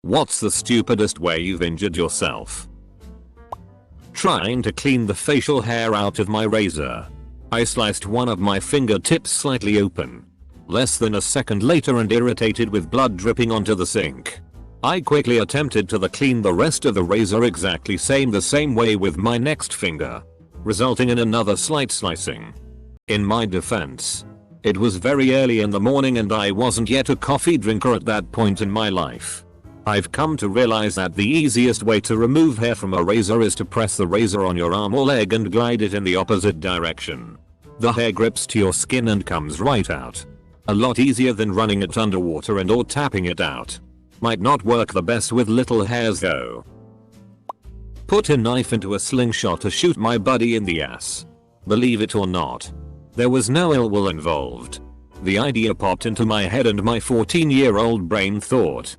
What's the stupidest way you've injured yourself? Trying to clean the facial hair out of my razor. I sliced one of my fingertips slightly open. Less than a second later and irritated with blood dripping onto the sink. I quickly attempted to clean the rest of the razor exactly the same way with my next finger, resulting in another slight slicing. In my defense, it was very early in the morning and I wasn't yet a coffee drinker at that point in my life. I've come to realize that the easiest way to remove hair from a razor is to press the razor on your arm or leg and glide it in the opposite direction. The hair grips to your skin and comes right out. A lot easier than running it underwater or tapping it out. Might not work the best with little hairs though. Put a knife into a slingshot to shoot my buddy in the ass. Believe it or not, there was no ill will involved. The idea popped into my head and my 14-year-old brain thought,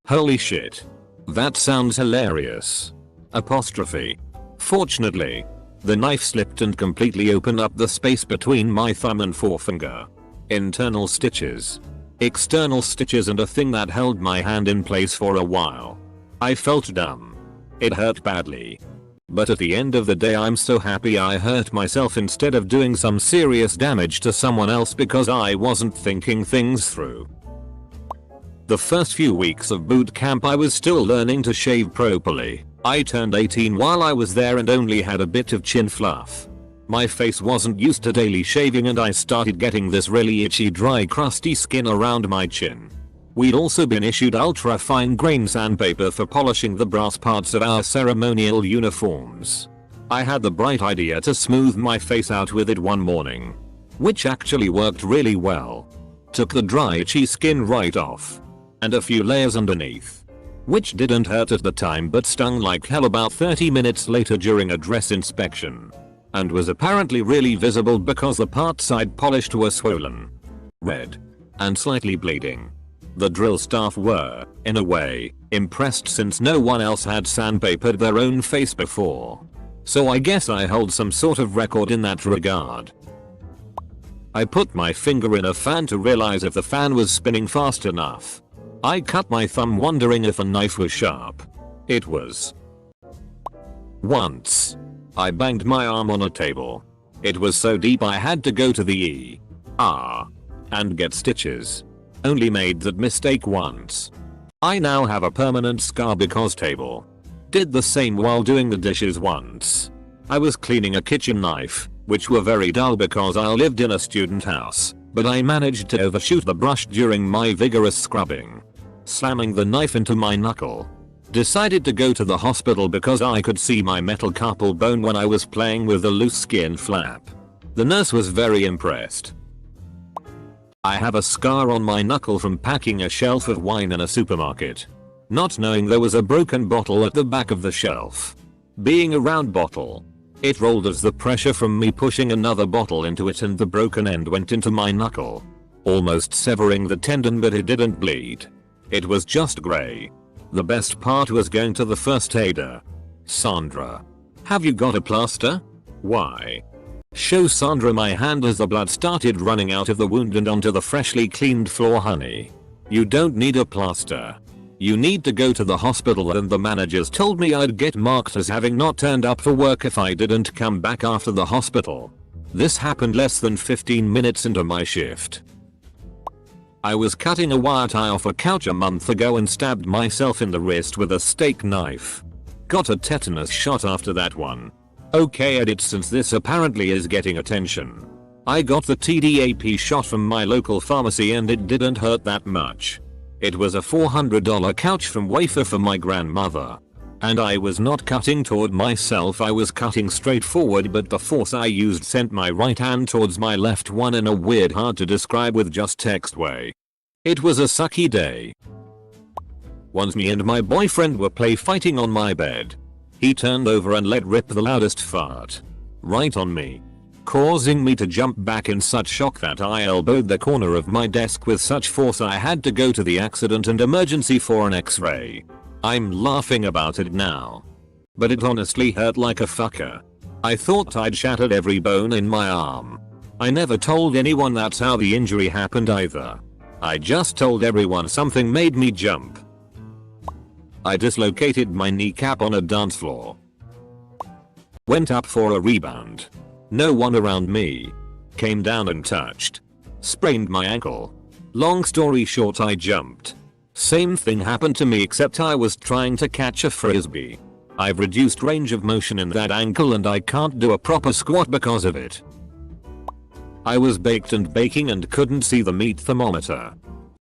holy shit. That sounds hilarious. Apostrophe. Fortunately, the knife slipped and completely opened up the space between my thumb and forefinger. Internal stitches, external stitches and a thing that held my hand in place for a while. I felt dumb. It hurt badly. But at the end of the day I'm so happy I hurt myself instead of doing some serious damage to someone else because I wasn't thinking things through. The first few weeks of boot camp I was still learning to shave properly. I turned 18 while I was there and only had a bit of chin fluff. My face wasn't used to daily shaving and I started getting this really itchy dry crusty skin around my chin. We'd also been issued ultra fine grain sandpaper for polishing the brass parts of our ceremonial uniforms. I had the bright idea to smooth my face out with it one morning, which actually worked really well. Took the dry itchy skin right off. And a few layers underneath, which didn't hurt at the time but stung like hell about 30 minutes later during a dress inspection, and was apparently really visible because the parts I'd polished were swollen, red, and slightly bleeding. The drill staff were, in a way, impressed since no one else had sandpapered their own face before. So I guess I hold some sort of record in that regard. I put my finger in a fan to realize if the fan was spinning fast enough. I cut my thumb wondering if a knife was sharp. It was. Once, I banged my arm on a table. It was so deep I had to go to the ER and get stitches. Only made that mistake once. I now have a permanent scar because table. Did the same while doing the dishes once. I was cleaning a kitchen knife, which were very dull because I lived in a student house, but I managed to overshoot the brush during my vigorous scrubbing. Slamming the knife into my knuckle. Decided to go to the hospital because I could see my metal carpal bone when I was playing with the loose skin flap. The nurse was very impressed. I have a scar on my knuckle from packing a shelf of wine in a supermarket, not knowing there was a broken bottle at the back of the shelf. Being a round bottle, it rolled as the pressure from me pushing another bottle into it and the broken end went into my knuckle, almost severing the tendon, but it didn't bleed. It was just grey. The best part was going to the first aider. Sandra, have you got a plaster? Why? Show Sandra my hand as the blood started running out of the wound and onto the freshly cleaned floor. Honey, you don't need a plaster. You need to go to the hospital, and the managers told me I'd get marked as having not turned up for work if I didn't come back after the hospital. This happened less than 15 minutes into my shift. I was cutting a wire tie off a couch a month ago and stabbed myself in the wrist with a steak knife. Got a tetanus shot after that one. Okay, edit, since this apparently is getting attention. I got the TDAP shot from my local pharmacy and it didn't hurt that much. It was a $400 couch from Wafer for my grandmother. And I was not cutting toward myself, I was cutting straight forward, but the force I used sent my right hand towards my left one in a weird, hard to describe with just text way. It was a sucky day. Once me and my boyfriend were play fighting on my bed. He turned over and let rip the loudest fart. Right on me. Causing me to jump back in such shock that I elbowed the corner of my desk with such force I had to go to the accident and emergency for an x-ray. I'm laughing about it now. But it honestly hurt like a fucker. I thought I'd shattered every bone in my arm. I never told anyone that's how the injury happened either. I just told everyone something made me jump. I dislocated my kneecap on a dance floor. Went up for a rebound. No one around me. Came down and touched. Sprained my ankle. Long story short, I jumped. Same thing happened to me except I was trying to catch a frisbee. I've reduced range of motion in that ankle and I can't do a proper squat because of it. I was baked and baking and couldn't see the meat thermometer.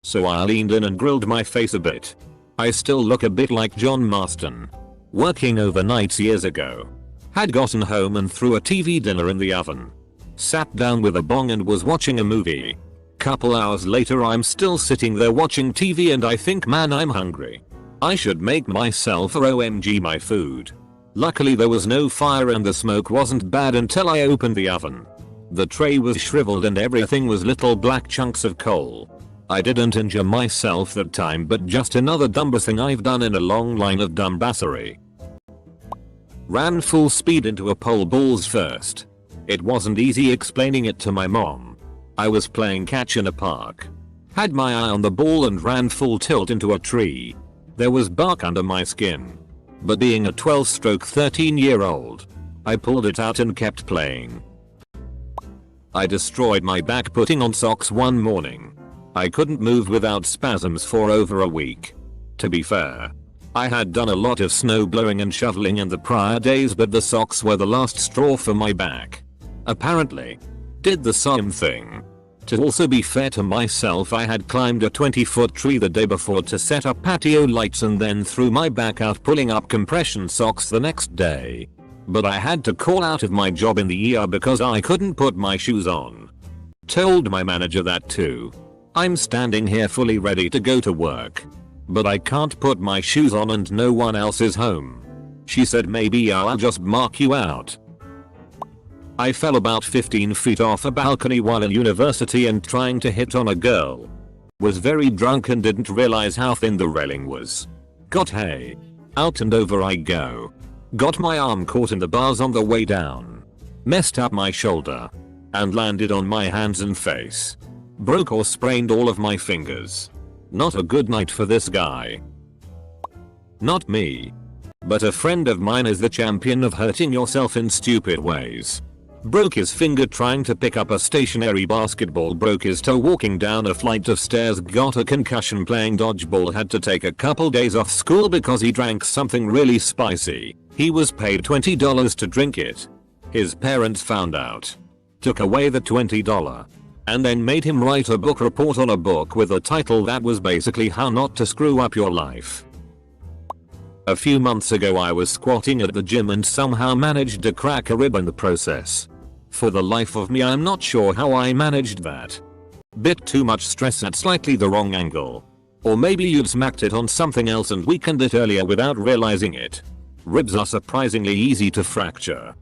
So I leaned in and grilled my face a bit. I still look a bit like John Marston. Working overnights years ago. Had gotten home and threw a TV dinner in the oven. Sat down with a bong and was watching a movie. Couple hours later I'm still sitting there watching TV and I think, man, I'm hungry. I should make myself or OMG my food. Luckily there was no fire and the smoke wasn't bad until I opened the oven. The tray was shriveled and everything was little black chunks of coal. I didn't injure myself that time, but just another dumbass thing I've done in a long line of dumbbassery. Ran full speed into a pole balls first. It wasn't easy explaining it to my mom. I was playing catch in a park. Had my eye on the ball and ran full tilt into a tree. There was bark under my skin. But being a 12-stroke 13-year-old, I pulled it out and kept playing. I destroyed my back putting on socks one morning. I couldn't move without spasms for over a week. To be fair, I had done a lot of snow blowing and shoveling in the prior days, but the socks were the last straw for my back. Apparently, did the same thing. To also be fair to myself, I had climbed a 20-foot tree the day before to set up patio lights and then threw my back out pulling up compression socks the next day. But I had to call out of my job in the ER because I couldn't put my shoes on. Told my manager that too. I'm standing here fully ready to go to work. But I can't put my shoes on and no one else is home. She said, maybe I'll just mark you out. I fell about 15 feet off a balcony while in university and trying to hit on a girl. Was very drunk and didn't realize how thin the railing was. Got hay. Out and over I go. Got my arm caught in the bars on the way down. Messed up my shoulder. And landed on my hands and face. Broke or sprained all of my fingers. Not a good night for this guy. Not me. But a friend of mine is the champion of hurting yourself in stupid ways. Broke his finger trying to pick up a stationary basketball, broke his toe walking down a flight of stairs, got a concussion playing dodgeball, had to take a couple days off school because he drank something really spicy. He was paid $20 to drink it. His parents found out. Took away the $20. And then made him write a book report on a book with a title that was basically how not to screw up your life. A few months ago I was squatting at the gym and somehow managed to crack a rib in the process. For the life of me I'm not sure how I managed that. Bit too much stress at slightly the wrong angle. Or maybe you'd smacked it on something else and weakened it earlier without realizing it. Ribs are surprisingly easy to fracture.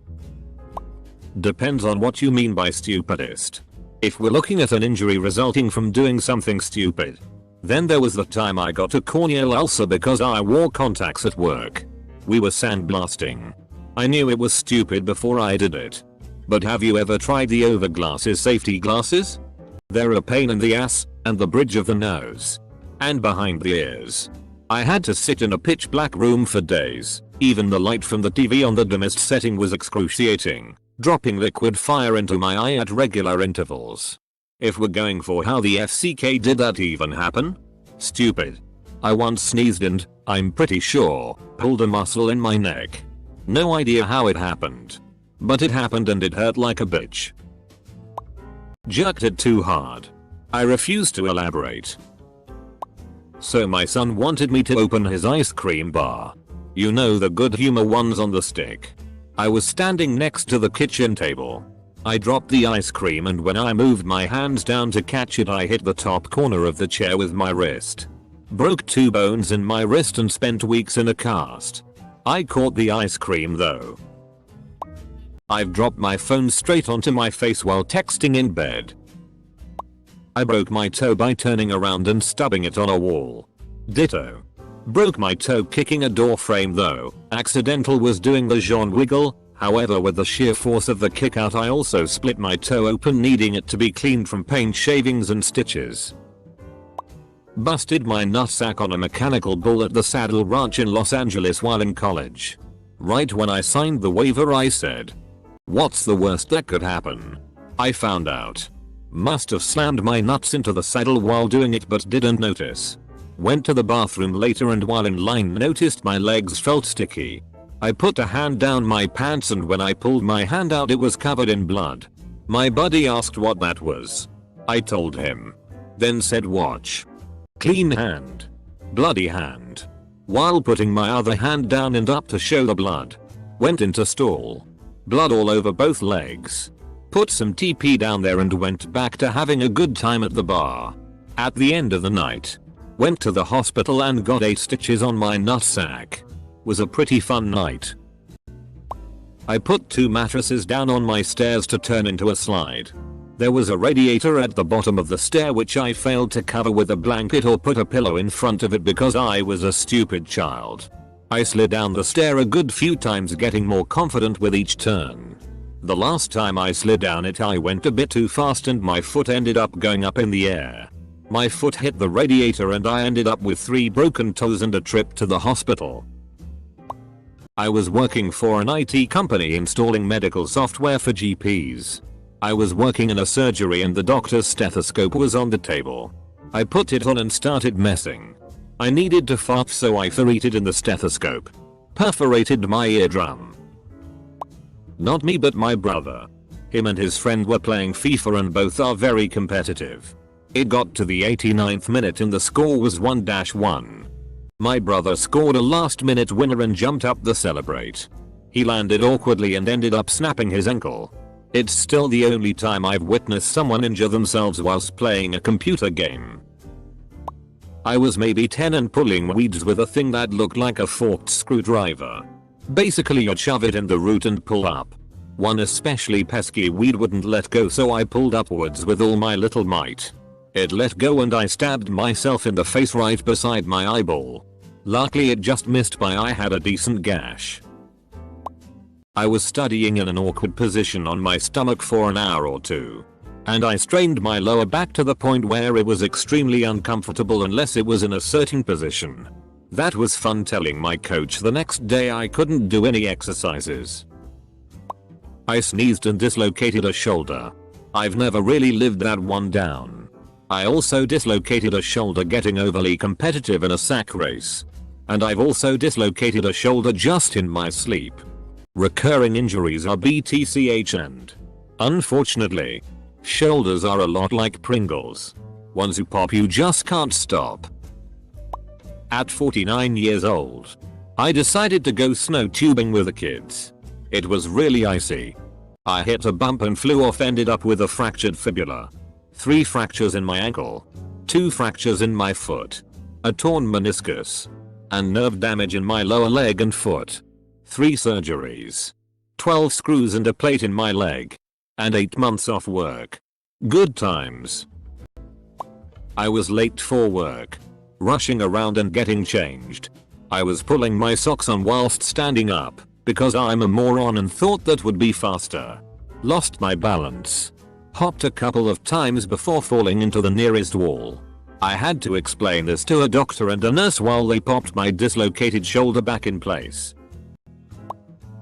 Depends on what you mean by stupidest. If we're looking at an injury resulting from doing something stupid, then there was the time I got a corneal ulcer because I wore contacts at work. We were sandblasting. I knew it was stupid before I did it. But have you ever tried the overglasses safety glasses? They're a pain in the ass, and the bridge of the nose. And behind the ears. I had to sit in a pitch black room for days. Even the light from the TV on the dimmest setting was excruciating, dropping liquid fire into my eye at regular intervals. If we're going for how the FCK did that even happen? Stupid. I once sneezed and, I'm pretty sure, pulled a muscle in my neck. No idea how it happened. But it happened and it hurt like a bitch. Jerked it too hard. I refuse to elaborate. So my son wanted me to open his ice cream bar. You know, the good humor ones on the stick. I was standing next to the kitchen table. I dropped the ice cream and when I moved my hands down to catch it I hit the top corner of the chair with my wrist. Broke 2 bones in my wrist and spent weeks in a cast. I caught the ice cream though. I've dropped my phone straight onto my face while texting in bed. I broke my toe by turning around and stubbing it on a wall. Ditto. Broke my toe kicking a door frame though. Accidental was doing the Jean wiggle. However, with the sheer force of the kick out I also split my toe open, needing it to be cleaned from paint shavings and stitches. Busted my nutsack on a mechanical bull at the Saddle Ranch in Los Angeles while in college. Right when I signed the waiver I said, "What's the worst that could happen?" I found out. Must have slammed my nuts into the saddle while doing it but didn't notice. Went to the bathroom later and while in line noticed my legs felt sticky. I put a hand down my pants and when I pulled my hand out it was covered in blood. My buddy asked what that was. I told him. Then said watch. Clean hand. Bloody hand. While putting my other hand down and up to show the blood. Went into stall. Blood all over both legs. Put some TP down there and went back to having a good time at the bar. At the end of the night. Went to the hospital and got 8 stitches on my nutsack. Was a pretty fun night. I put 2 mattresses down on my stairs to turn into a slide. There was a radiator at the bottom of the stair which I failed to cover with a blanket or put a pillow in front of it because I was a stupid child. I slid down the stair a good few times getting more confident with each turn. The last time I slid down it I went a bit too fast and my foot ended up going up in the air. My foot hit the radiator and I ended up with 3 broken toes and a trip to the hospital. I was working for an IT company installing medical software for GPs. I was working in a surgery and the doctor's stethoscope was on the table. I put it on and started messing. I needed to fart so I farted in the stethoscope. Perforated my eardrum. Not me but my brother. Him and his friend were playing FIFA and both are very competitive. It got to the 89th minute and the score was 1-1. My brother scored a last minute winner and jumped up to celebrate. He landed awkwardly and ended up snapping his ankle. It's still the only time I've witnessed someone injure themselves whilst playing a computer game. I was maybe 10 and pulling weeds with a thing that looked like a forked screwdriver. Basically you'd shove it in the root and pull up. One especially pesky weed wouldn't let go so I pulled upwards with all my little might. It let go and I stabbed myself in the face right beside my eyeball. Luckily it just missed by I had a decent gash. I was studying in an awkward position on my stomach for an hour or 2. And I strained my lower back to the point where it was extremely uncomfortable unless it was in a certain position. That was fun telling my coach the next day I couldn't do any exercises. I sneezed and dislocated a shoulder. I've never really lived that one down. I also dislocated a shoulder getting overly competitive in a sack race. And I've also dislocated a shoulder just in my sleep. Recurring injuries are BTCH and, unfortunately, shoulders are a lot like Pringles. Once you pop you just can't stop. At 49 years old, I decided to go snow tubing with the kids. It was really icy. I hit a bump and flew off, ended up with a fractured fibula. 3 fractures in my ankle. 2 fractures in my foot. A torn meniscus. And nerve damage in my lower leg and foot. 3 surgeries. 12 screws and a plate in my leg. And 8 months off work. Good times. I was late for work. Rushing around and getting changed. I was pulling my socks on whilst standing up, because I'm a moron and thought that would be faster. Lost my balance. Hopped a couple of times before falling into the nearest wall. I had to explain this to a doctor and a nurse while they popped my dislocated shoulder back in place.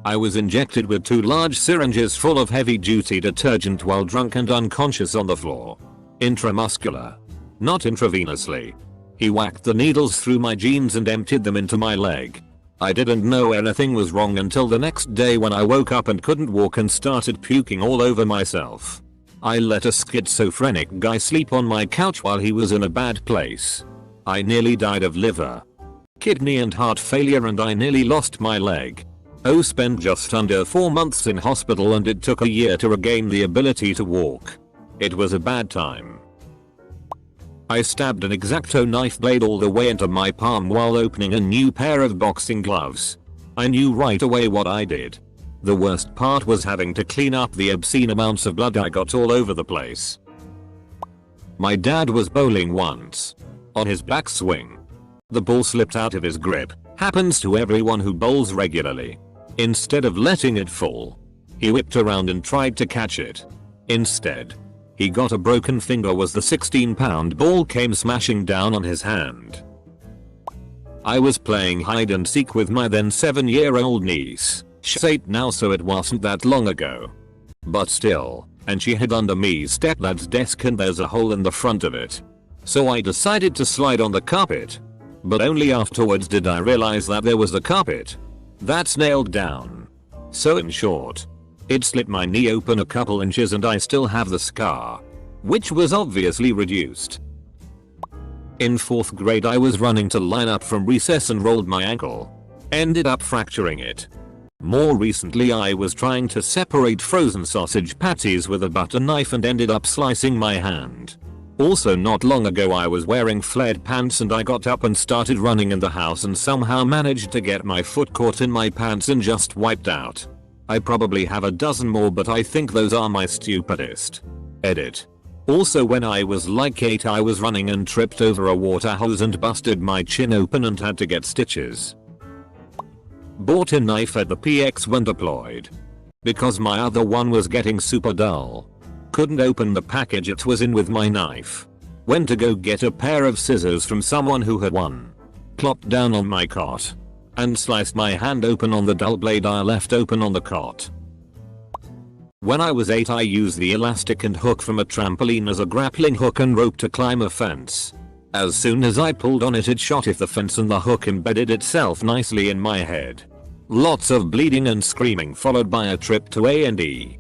I was injected with 2 large syringes full of heavy duty detergent while drunk and unconscious on the floor. Intramuscular. Not intravenously. He whacked the needles through my jeans and emptied them into my leg. I didn't know anything was wrong until the next day when I woke up and couldn't walk and started puking all over myself. I let a schizophrenic guy sleep on my couch while he was in a bad place. I nearly died of liver, kidney and heart failure and I nearly lost my leg. Spent just under 4 months in hospital and it took a year to regain the ability to walk. It was a bad time. I stabbed an X-Acto knife blade all the way into my palm while opening a new pair of boxing gloves. I knew right away what I did. The worst part was having to clean up the obscene amounts of blood I got all over the place. My dad was bowling once. On his backswing. The ball slipped out of his grip. Happens to everyone who bowls regularly. Instead of letting it fall, he whipped around and tried to catch it. Instead, He got a broken finger as the 16-pound ball came smashing down on his hand. I was playing hide and seek with my then 7-year-old niece. She's 8 now, so it wasn't that long ago. But still, and she hid under me stepdad's desk and there's a hole in the front of it. So I decided to slide on the carpet. But only afterwards did I realize that there was a carpet. That's nailed down. So in short, it slit my knee open a couple inches and I still have the scar, which was obviously reduced. In 4th grade I was running to line up from recess and rolled my ankle. Ended up fracturing it. More recently I was trying to separate frozen sausage patties with a butter knife and ended up slicing my hand. Also not long ago I was wearing flared pants and I got up and started running in the house and somehow managed to get my foot caught in my pants and just wiped out. I probably have a dozen more, but I think those are my stupidest. Edit. Also when I was like 8 I was running and tripped over a water hose and busted my chin open and had to get stitches. Bought a knife at the PX when deployed. Because my other one was getting super dull. Couldn't open the package it was in with my knife. Went to go get a pair of scissors from someone who had one. Plopped down on my cot. And sliced my hand open on the dull blade I left open on the cot. When I was 8 I used the elastic and hook from a trampoline as a grappling hook and rope to climb a fence. As soon as I pulled on it shot off the fence and the hook embedded itself nicely in my head. Lots of bleeding and screaming followed by a trip to A&E.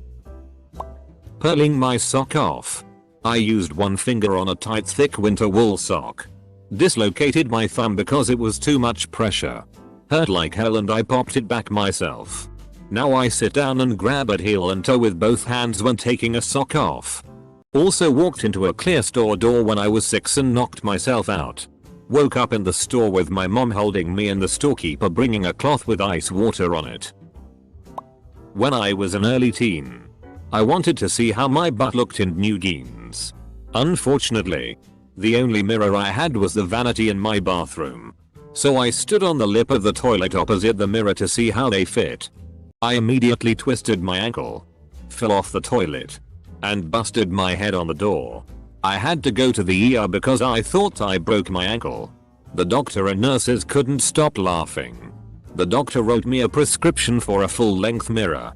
Pulling my sock off. I used one finger on a tight thick winter wool sock. Dislocated my thumb because it was too much pressure. Hurt like hell and I popped it back myself. Now I sit down and grab at heel and toe with both hands when taking a sock off. Also walked into a clear store door when I was 6 and knocked myself out. Woke up in the store with my mom holding me and the storekeeper bringing a cloth with ice water on it. When I was an early teen, I wanted to see how my butt looked in new jeans. Unfortunately, the only mirror I had was the vanity in my bathroom. So I stood on the lip of the toilet opposite the mirror to see how they fit. I immediately twisted my ankle, fell off the toilet, and busted my head on the door. I had to go to the ER because I thought I broke my ankle. The doctor and nurses couldn't stop laughing. The doctor wrote me a prescription for a full-length mirror.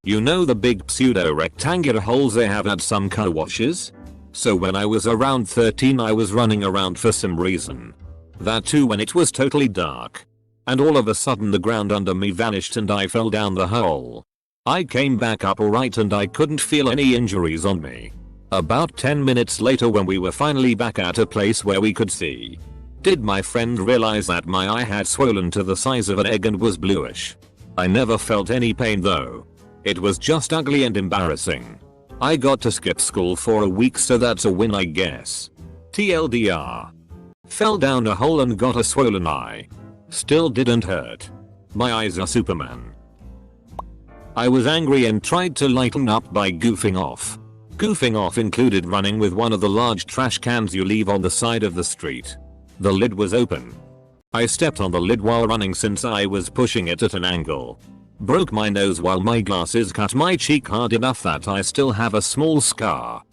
You know the big pseudo-rectangular holes they have at some car washes? So when I was around 13 I was running around for some reason. That too when it was totally dark. And all of a sudden the ground under me vanished and I fell down the hole. I came back up alright and I couldn't feel any injuries on me. About 10 minutes later when we were finally back at a place where we could see, did my friend realize that my eye had swollen to the size of an egg and was bluish. I never felt any pain though. It was just ugly and embarrassing. I got to skip school for a week, so that's a win I guess. TLDR. Fell down a hole and got a swollen eye. Still didn't hurt. My eyes are Superman. I was angry and tried to lighten up by goofing off. Goofing off included running with one of the large trash cans you leave on the side of the street. The lid was open. I stepped on the lid while running since I was pushing it at an angle. Broke my nose while my glasses cut my cheek hard enough that I still have a small scar.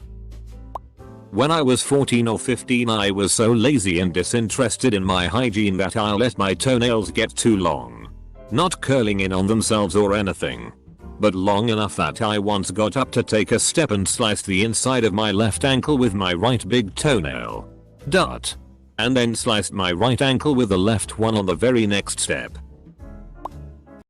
When I was 14 or 15 I was so lazy and disinterested in my hygiene that I let my toenails get too long. Not curling in on themselves or anything, but long enough that I once got up to take a step and sliced the inside of my left ankle with my right big toenail. Dot. And then sliced my right ankle with the left one on the very next step.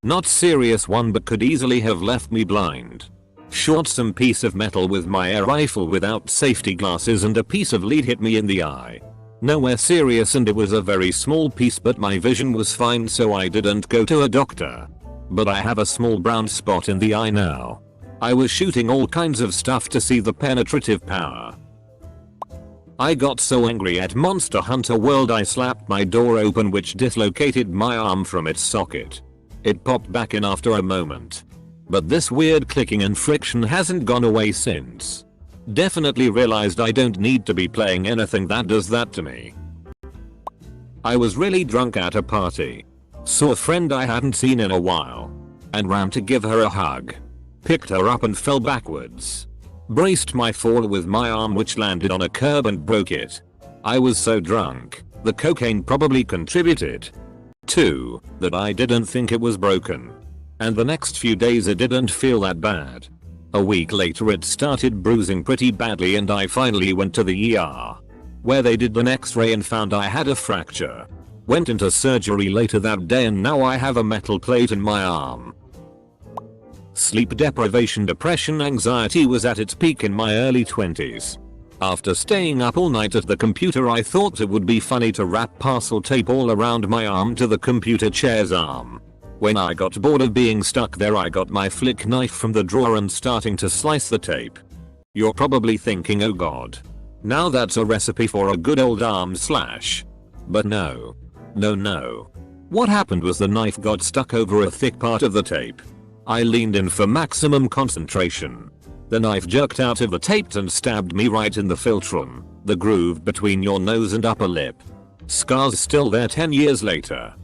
Not serious one but could easily have left me blind. Shot some piece of metal with my air rifle without safety glasses and a piece of lead hit me in the eye. Nowhere serious and it was a very small piece but my vision was fine so I didn't go to a doctor. But I have a small brown spot in the eye now. I was shooting all kinds of stuff to see the penetrative power. I got so angry at Monster Hunter World I slapped my door open which dislocated my arm from its socket. It popped back in after a moment. But this weird clicking and friction hasn't gone away since. Definitely realized I don't need to be playing anything that does that to me. I was really drunk at a party. Saw a friend I hadn't seen in a while. And ran to give her a hug. Picked her up and fell backwards. Braced my fall with my arm, which landed on a curb and broke it. I was so drunk, the cocaine probably contributed. 2. That I didn't think it was broken. And the next few days it didn't feel that bad. A week later it started bruising pretty badly and I finally went to the ER. Where they did an x-ray and found I had a fracture. Went into surgery later that day and now I have a metal plate in my arm. Sleep deprivation, depression, anxiety was at its peak in my early 20s. After staying up all night at the computer, I thought it would be funny to wrap parcel tape all around my arm to the computer chair's arm. When I got bored of being stuck there, I got my flick knife from the drawer and starting to slice the tape. You're probably thinking, oh god. Now that's a recipe for a good old arm slash. But no. No. What happened was the knife got stuck over a thick part of the tape. I leaned in for maximum concentration. The knife jerked out of the tape and stabbed me right in the philtrum, the groove between your nose and upper lip. Scars still there 10 years later.